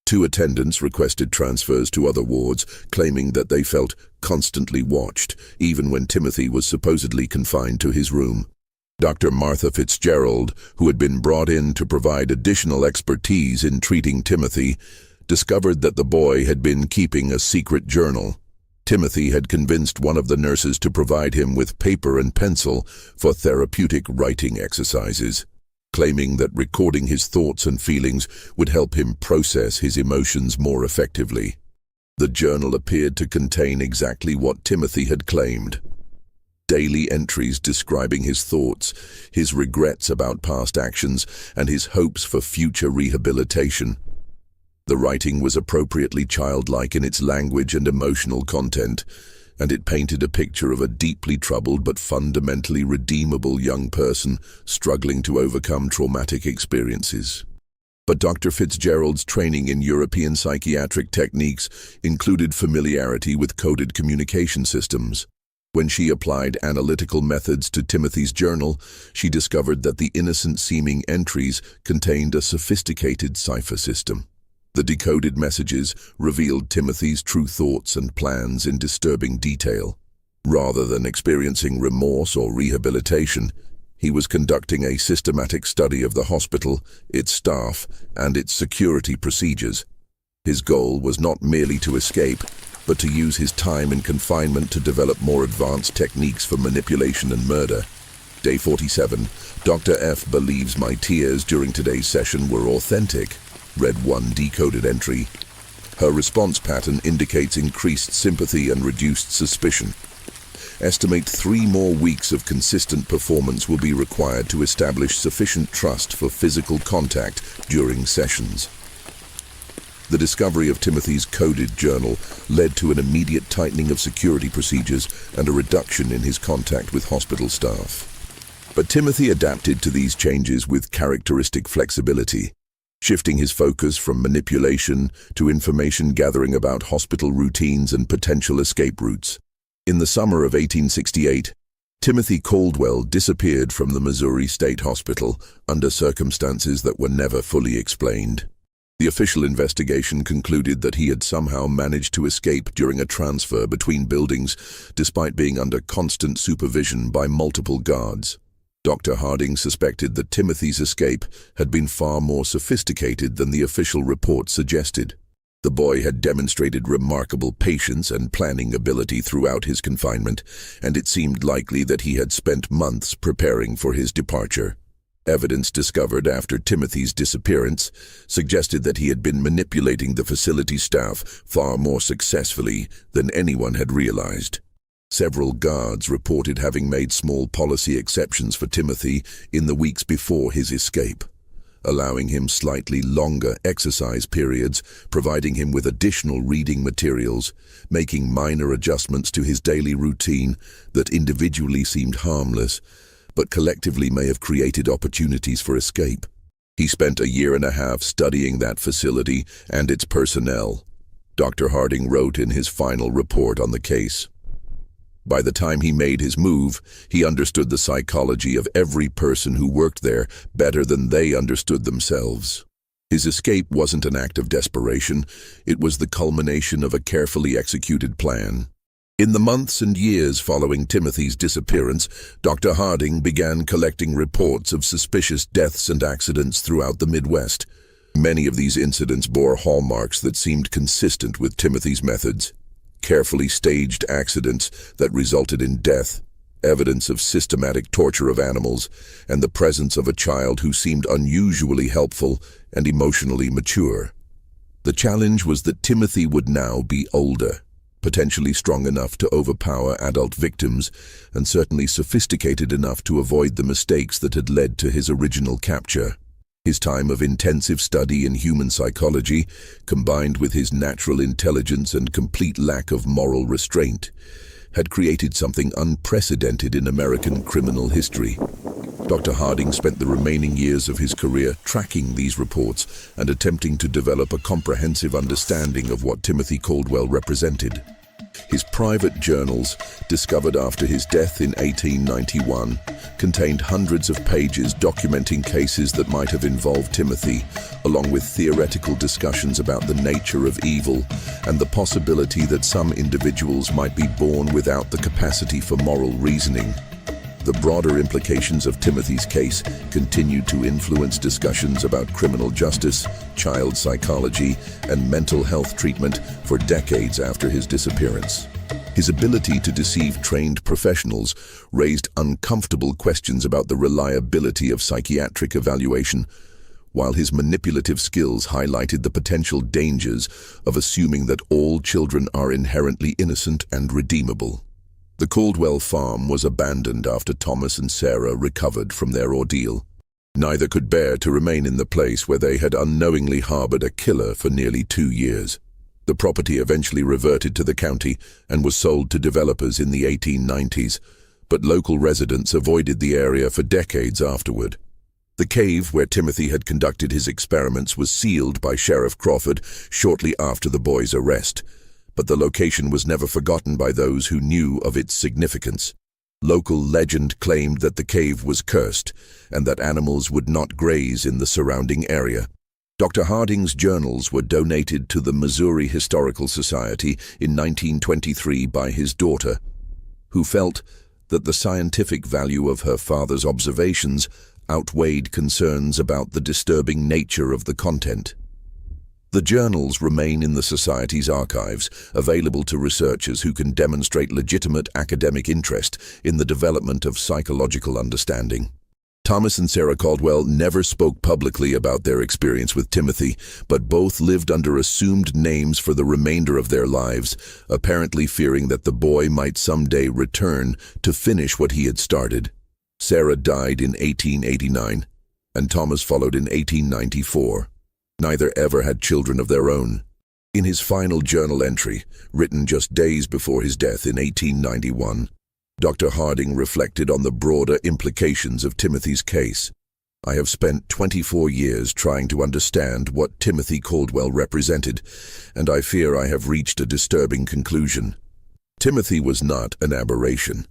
2 attendants requested transfers to other wards, claiming that they felt constantly watched, even when Timothy was supposedly confined to his room. Dr. Martha Fitzgerald, who had been brought in to provide additional expertise in treating Timothy, discovered that the boy had been keeping a secret journal. Timothy had convinced one of the nurses to provide him with paper and pencil for therapeutic writing exercises, claiming that recording his thoughts and feelings would help him process his emotions more effectively. The journal appeared to contain exactly what Timothy had claimed: daily entries describing his thoughts, his regrets about past actions, and his hopes for future rehabilitation. The writing was appropriately childlike in its language and emotional content, and it painted a picture of a deeply troubled but fundamentally redeemable young person struggling to overcome traumatic experiences. But Dr. Fitzgerald's training in European psychiatric techniques included familiarity with coded communication systems. When she applied analytical methods to Timothy's journal, she discovered that the innocent-seeming entries contained a sophisticated cipher system. The decoded messages revealed Timothy's true thoughts and plans in disturbing detail. Rather than experiencing remorse or rehabilitation, he was conducting a systematic study of the hospital, its staff, and its security procedures. His goal was not merely to escape, but to use his time in confinement to develop more advanced techniques for manipulation and murder. Day 47. Dr. F believes my tears during today's session were authentic. Read 1 decoded entry. Her response pattern indicates increased sympathy and reduced suspicion. Estimate 3 more weeks of consistent performance will be required to establish sufficient trust for physical contact during sessions. The discovery of Timothy's coded journal led to an immediate tightening of security procedures and a reduction in his contact with hospital staff. But Timothy adapted to these changes with characteristic flexibility, shifting his focus from manipulation to information gathering about hospital routines and potential escape routes. In the summer of 1868, Timothy Caldwell disappeared from the Missouri State Hospital under circumstances that were never fully explained. The official investigation concluded that he had somehow managed to escape during a transfer between buildings, despite being under constant supervision by multiple guards. Dr. Harding suspected that Timothy's escape had been far more sophisticated than the official report suggested. The boy had demonstrated remarkable patience and planning ability throughout his confinement, and it seemed likely that he had spent months preparing for his departure. Evidence discovered after Timothy's disappearance suggested that he had been manipulating the facility staff far more successfully than anyone had realized. Several guards reported having made small policy exceptions for Timothy in the weeks before his escape, allowing him slightly longer exercise periods, providing him with additional reading materials, making minor adjustments to his daily routine that individually seemed harmless, but collectively may have created opportunities for escape. He spent 1.5 years studying that facility and its personnel. Dr. Harding wrote in his final report on the case. By the time he made his move, he understood the psychology of every person who worked there better than they understood themselves. His escape wasn't an act of desperation, it was the culmination of a carefully executed plan. In the months and years following Timothy's disappearance, Dr. Harding began collecting reports of suspicious deaths and accidents throughout the Midwest. Many of these incidents bore hallmarks that seemed consistent with Timothy's methods. Carefully staged accidents that resulted in death, evidence of systematic torture of animals, and the presence of a child who seemed unusually helpful and emotionally mature. The challenge was that Timothy would now be older, potentially strong enough to overpower adult victims, and certainly sophisticated enough to avoid the mistakes that had led to his original capture. His time of intensive study in human psychology, combined with his natural intelligence and complete lack of moral restraint, had created something unprecedented in American criminal history. Dr. Harding spent the remaining years of his career tracking these reports and attempting to develop a comprehensive understanding of what Timothy Caldwell represented. His private journals, discovered after his death in 1891, contained hundreds of pages documenting cases that might have involved Timothy, along with theoretical discussions about the nature of evil and the possibility that some individuals might be born without the capacity for moral reasoning. The broader implications of Timothy's case continued to influence discussions about criminal justice, child psychology, and mental health treatment for decades after his disappearance. His ability to deceive trained professionals raised uncomfortable questions about the reliability of psychiatric evaluation, while his manipulative skills highlighted the potential dangers of assuming that all children are inherently innocent and redeemable. The Caldwell farm was abandoned after Thomas and Sarah recovered from their ordeal. Neither could bear to remain in the place where they had unknowingly harbored a killer for nearly 2 years. The property eventually reverted to the county and was sold to developers in the 1890s, but local residents avoided the area for decades afterward. The cave where Timothy had conducted his experiments was sealed by Sheriff Crawford shortly after the boy's arrest, but the location was never forgotten by those who knew of its significance. Local legend claimed that the cave was cursed and that animals would not graze in the surrounding area. Dr. Harding's journals were donated to the Missouri Historical Society in 1923 by his daughter, who felt that the scientific value of her father's observations outweighed concerns about the disturbing nature of the content. The journals remain in the Society's archives, available to researchers who can demonstrate legitimate academic interest in the development of psychological understanding. Thomas and Sarah Caldwell never spoke publicly about their experience with Timothy, but both lived under assumed names for the remainder of their lives, apparently fearing that the boy might someday return to finish what he had started. Sarah died in 1889, and Thomas followed in 1894. Neither ever had children of their own. In his final journal entry, written just days before his death in 1891, Dr. Harding reflected on the broader implications of Timothy's case. "I have spent 24 years trying to understand what Timothy Caldwell represented, and I fear I have reached a disturbing conclusion. Timothy was not an aberration.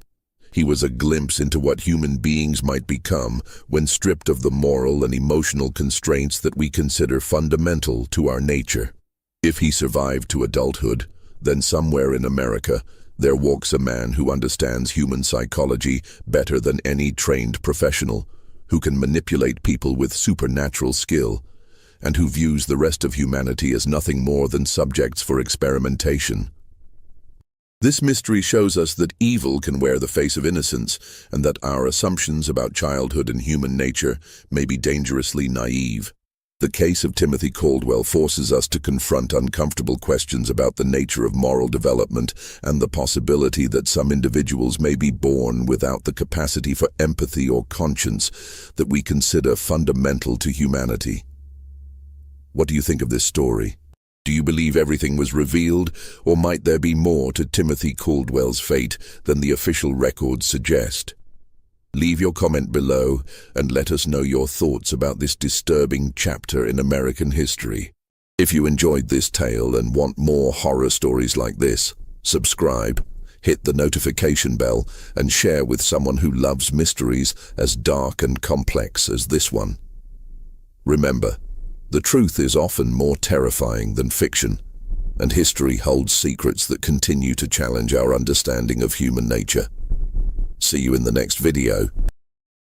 He was a glimpse into what human beings might become when stripped of the moral and emotional constraints that we consider fundamental to our nature. If he survived to adulthood, then somewhere in America, there walks a man who understands human psychology better than any trained professional, who can manipulate people with supernatural skill, and who views the rest of humanity as nothing more than subjects for experimentation." This mystery shows us that evil can wear the face of innocence, and that our assumptions about childhood and human nature may be dangerously naive. The case of Timothy Caldwell forces us to confront uncomfortable questions about the nature of moral development and the possibility that some individuals may be born without the capacity for empathy or conscience that we consider fundamental to humanity. What do you think of this story? Do you believe everything was revealed, or might there be more to Timothy Caldwell's fate than the official records suggest? Leave your comment below and let us know your thoughts about this disturbing chapter in American history. If you enjoyed this tale and want more horror stories like this, subscribe, hit the notification bell, and share with someone who loves mysteries as dark and complex as this one. Remember, the truth is often more terrifying than fiction, and history holds secrets that continue to challenge our understanding of human nature. See you in the next video.